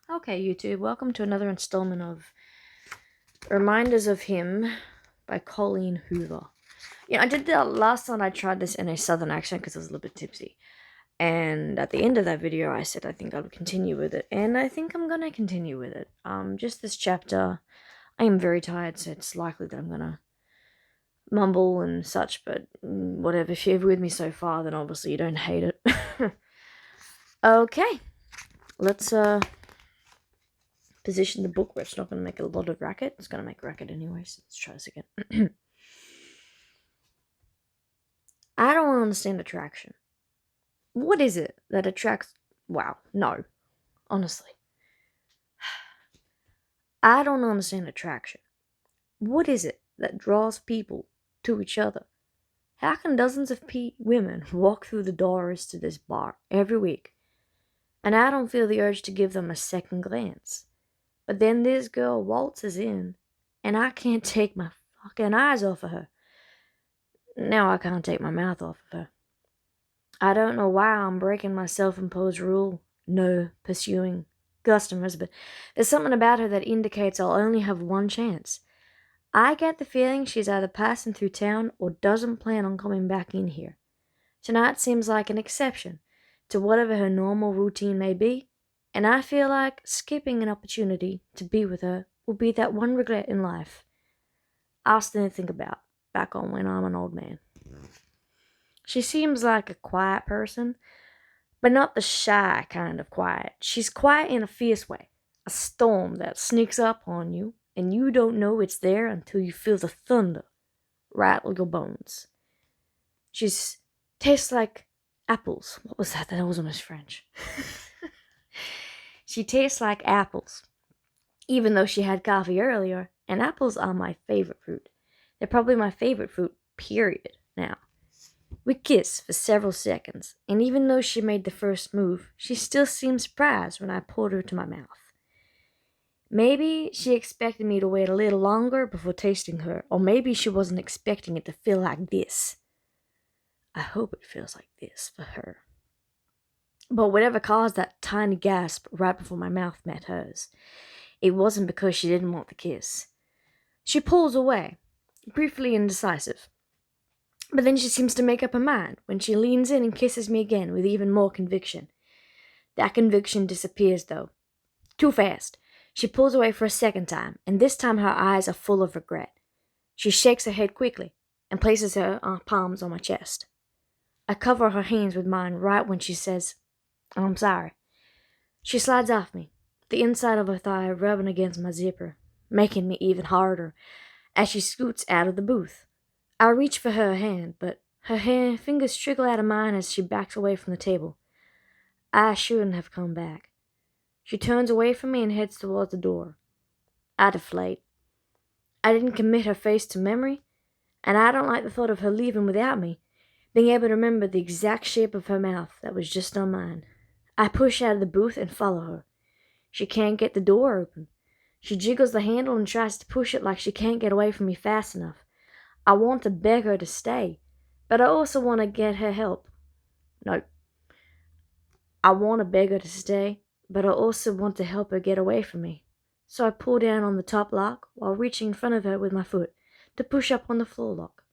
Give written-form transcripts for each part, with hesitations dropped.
Okay, YouTube, welcome to another installment of Reminders of Him by Colleen Hoover. I did that last time. I tried this in a southern accent because I was a little bit tipsy. And at the end of that video, I said I think I would continue with it. And I think I'm gonna continue with it. Just this chapter, I am very tired, so it's likely that I'm gonna mumble and such, but whatever. If you're with me so far, then obviously you don't hate it. Okay, let's position the book where it's not going to make a lot of racket. It's going to make racket anyway, so let's try this again. I don't understand attraction. What is it that attracts... Wow, no. Honestly. I don't understand attraction. What is it that draws people to each other? How can dozens of women walk through the doors to this bar every week, and I don't feel the urge to give them a second glance? But then this girl waltzes in, and I can't take my fucking eyes off of her. Now I can't take my mouth off of her. I don't know why I'm breaking my self-imposed rule, no pursuing customers, but there's something about her that indicates I'll only have one chance. I get the feeling she's either passing through town or doesn't plan on coming back in here. Tonight seems like an exception to whatever her normal routine may be, and I feel like skipping an opportunity to be with her will be that one regret in life I'll still think about back on when I'm an old man. She seems like a quiet person, but not the shy kind of quiet. She's quiet in a fierce way, a storm that sneaks up on you, and you don't know it's there until you feel the thunder rattle your bones. She tastes like apples. What was that? That was almost French. She tastes like apples, even though she had coffee earlier, and apples are my favorite fruit. They're probably my favorite fruit, period, now. We kissed for several seconds, and even though she made the first move, she still seemed surprised when I pulled her to my mouth. Maybe she expected me to wait a little longer before tasting her, or maybe she wasn't expecting it to feel like this. I hope it feels like this for her. But whatever caused that tiny gasp right before my mouth met hers, it wasn't because she didn't want the kiss. She pulls away, briefly indecisive. But then she seems to make up her mind when she leans in and kisses me again with even more conviction. That conviction disappears, though. Too fast. She pulls away for a second time, and this time her eyes are full of regret. She shakes her head quickly and places her palms on my chest. I cover her hands with mine right when she says, "I'm sorry." She slides off me, the inside of her thigh rubbing against my zipper, making me even harder as she scoots out of the booth. I reach for her hand, but her fingers trickle out of mine as she backs away from the table. I shouldn't have come back. She turns away from me and heads towards the door. I deflate. I didn't commit her face to memory, and I don't like the thought of her leaving without me, being able to remember the exact shape of her mouth that was just on mine. I push out of the booth and follow her. She can't get the door open. She jiggles the handle and tries to push it like she can't get away from me fast enough. I want to beg her to stay, but I also want to get her help. No. I want to beg her to stay, but I also want to help her get away from me. So I pull down on the top lock while reaching in front of her with my foot to push up on the floor lock.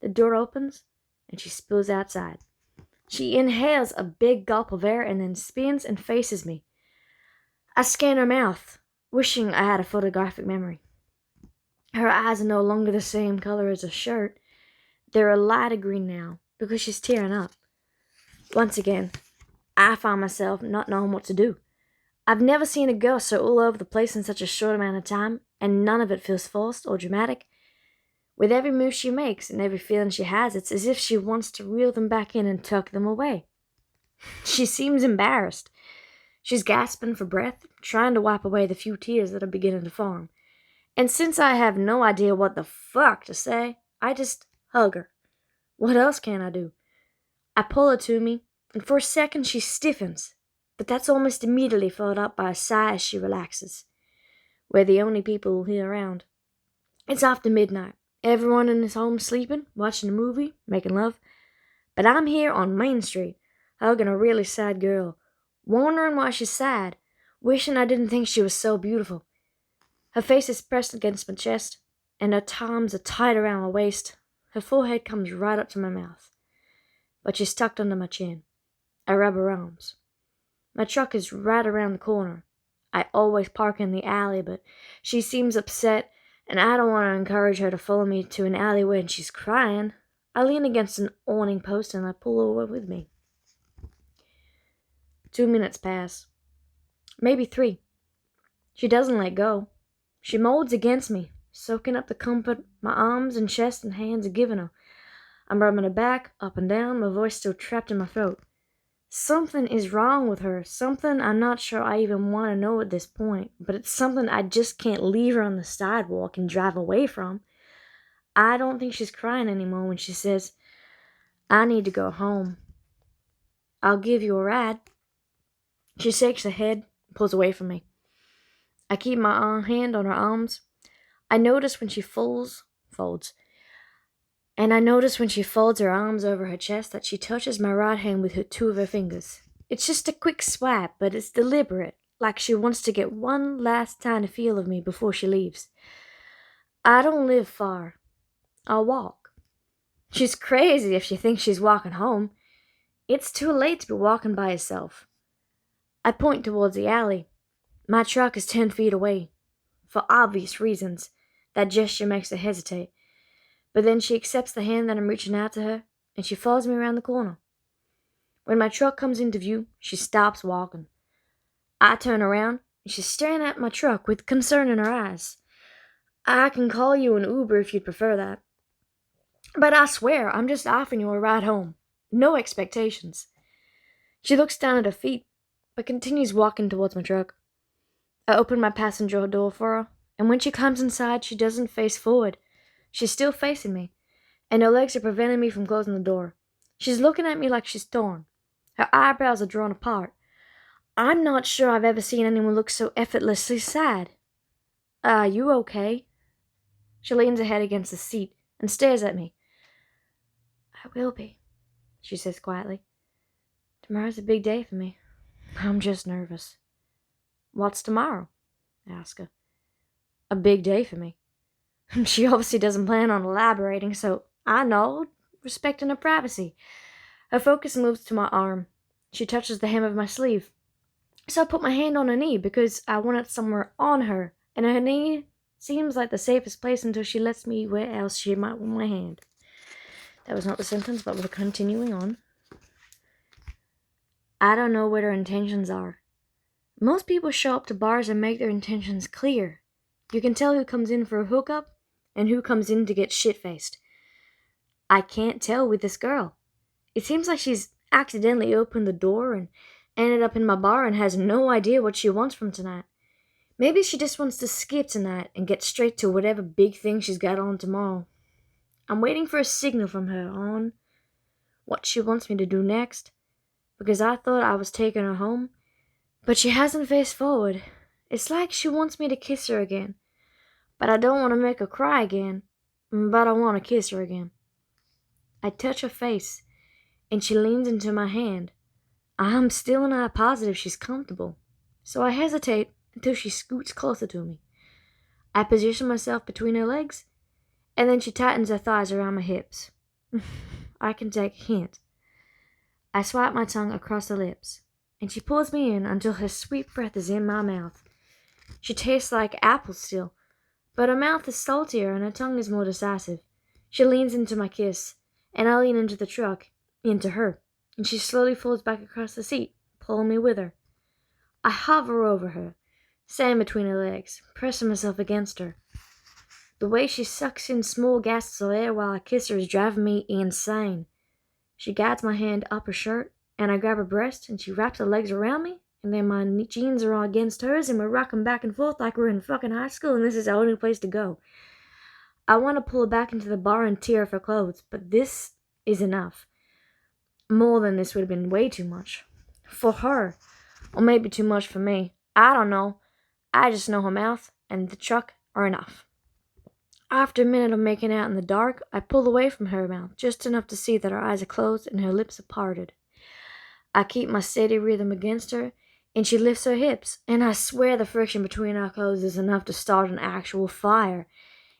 The door opens, and she spills outside. She inhales a big gulp of air and then spins and faces me. I scan her mouth, wishing I had a photographic memory. Her eyes are no longer the same color as her shirt. They're a lighter green now, because she's tearing up. Once again, I find myself not knowing what to do. I've never seen a girl so all over the place in such a short amount of time, and none of it feels forced or dramatic. With every move she makes and every feeling she has, it's as if she wants to reel them back in and tuck them away. She seems embarrassed. She's gasping for breath, trying to wipe away the few tears that are beginning to form. And since I have no idea what the fuck to say, I just hug her. What else can I do? I pull her to me, and for a second she stiffens, but that's almost immediately followed up by a sigh as she relaxes. We're the only people here around. It's after midnight. Everyone in this home sleeping, watching a movie, making love. But I'm here on Main Street, hugging a really sad girl, wondering why she's sad, wishing I didn't think she was so beautiful. Her face is pressed against my chest, and her arms are tight around my waist. Her forehead comes right up to my mouth, but she's tucked under my chin. I rub her arms. My truck is right around the corner. I always park in the alley, but she seems upset, and I don't want to encourage her to follow me to an alley when she's crying. I lean against an awning post and I pull her with me. 2 minutes pass. Maybe 3. She doesn't let go. She molds against me, soaking up the comfort my arms and chest and hands are giving her. I'm rubbing her back, up and down, my voice still trapped in my throat. Something is wrong with her, something I'm not sure I even want to know at this point, but it's something I just can't leave her on the sidewalk and drive away from. I don't think she's crying anymore when she says, "I need to go home. I'll give you a ride." She shakes her head and pulls away from me. I keep my hand on her arms. I notice when she folds, and I notice when she folds her arms over her chest that she touches my right hand with 2 of her fingers. It's just a quick swipe, but it's deliberate, like she wants to get one last tiny feel of me before she leaves. I don't live far. I'll walk. She's crazy if she thinks she's walking home. It's too late to be walking by herself. I point towards the alley. My truck is 10 feet away. For obvious reasons, that gesture makes her hesitate. But then she accepts the hand that I'm reaching out to her, and she follows me around the corner. When my truck comes into view, she stops walking. I turn around, and she's staring at my truck with concern in her eyes. I can call you an Uber if you'd prefer that. But I swear, I'm just offering you a ride home. No expectations. She looks down at her feet, but continues walking towards my truck. I open my passenger door for her, and when she comes inside, she doesn't face forward. She's still facing me, and her legs are preventing me from closing the door. She's looking at me like she's torn. Her eyebrows are drawn apart. I'm not sure I've ever seen anyone look so effortlessly sad. Are you okay? She leans her head against the seat and stares at me. I will be, she says quietly. Tomorrow's a big day for me. I'm just nervous. What's tomorrow? I ask her. A big day for me. She obviously doesn't plan on elaborating, so I nod, respecting her privacy. Her focus moves to my arm. She touches the hem of my sleeve. So I put my hand on her knee because I want it somewhere on her, and her knee seems like the safest place until she lets me where else she might want my hand. That was not the sentence, but we're continuing on. I don't know what her intentions are. Most people show up to bars and make their intentions clear. You can tell who comes in for a hookup and who comes in to get shit-faced. I can't tell with this girl. It seems like she's accidentally opened the door and ended up in my bar and has no idea what she wants from tonight. Maybe she just wants to skip tonight and get straight to whatever big thing she's got on tomorrow. I'm waiting for a signal from her on what she wants me to do next, because I thought I was taking her home, but she hasn't faced forward. It's like she wants me to kiss her again, but I don't want to make her cry again, but I want to kiss her again. I touch her face, and she leans into my hand. I'm still not positive she's comfortable, so I hesitate until she scoots closer to me. I position myself between her legs, and then she tightens her thighs around my hips. I can take a hint. I swipe my tongue across her lips, and she pulls me in until her sweet breath is in my mouth. She tastes like apples still, but her mouth is saltier and her tongue is more decisive. She leans into my kiss, and I lean into the truck, into her, and she slowly folds back across the seat, pulling me with her. I hover over her, stand between her legs, pressing myself against her. The way she sucks in small gasps of air while I kiss her is driving me insane. She guides my hand up her shirt, and I grab her breast, and she wraps her legs around me, and then my jeans are all against hers, and we're rocking back and forth like we're in fucking high school, and this is our only place to go. I want to pull her back into the bar and tear off her clothes, but this is enough. More than this would have been way too much. For her. Or maybe too much for me. I don't know. I just know her mouth and the truck are enough. After a minute of making out in the dark, I pull away from her mouth, just enough to see that her eyes are closed and her lips are parted. I keep my steady rhythm against her, And she lifts her hips, and I swear the friction between our clothes is enough to start an actual fire.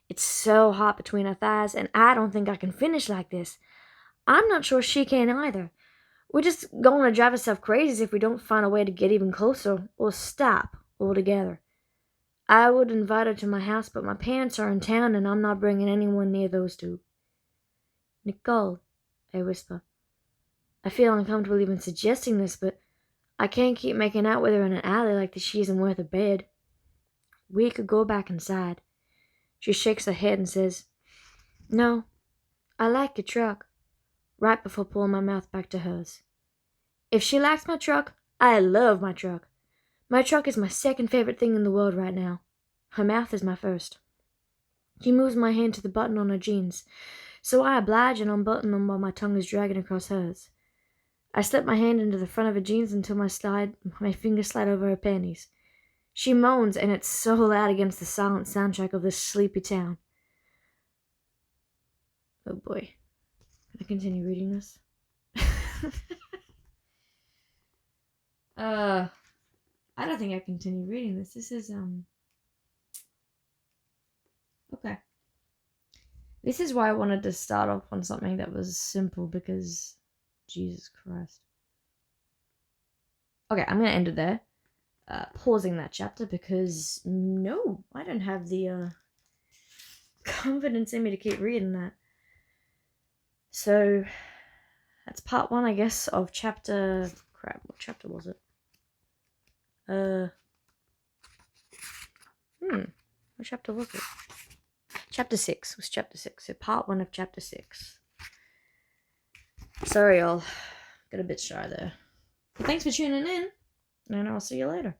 It's so hot between our thighs, and I don't think I can finish like this. I'm not sure she can either. We're just going to drive ourselves crazy if we don't find a way to get even closer or stop altogether. I would invite her to my house, but my parents are in town, and I'm not bringing anyone near those two. Nicole, I whisper. I feel uncomfortable even suggesting this, but I can't keep making out with her in an alley like this. She isn't worth a bed. We could go back inside. She shakes her head and says, No, I like your truck, right before pulling my mouth back to hers. If she likes my truck, I love my truck. My truck is my second favorite thing in the world right now. Her mouth is my first. She moves my hand to the button on her jeans, so I oblige and unbutton them while my tongue is dragging across hers. I slip my hand into the front of her jeans until my fingers slide over her panties. She moans, and it's so loud against the silent soundtrack of this sleepy town. Oh boy. Can I continue reading this? I don't think I continue reading this. This is, okay. This is why I wanted to start off on something that was simple, because Jesus Christ. Okay, I'm gonna end it there. Pausing that chapter because no, I don't have the confidence in me to keep reading that. So that's part 1, I guess, of chapter. Crap, what chapter was it? What chapter was it? Chapter 6 was chapter 6. So part 1 of chapter 6. Sorry, y'all. Got a bit shy there. But thanks for tuning in, and I'll see you later.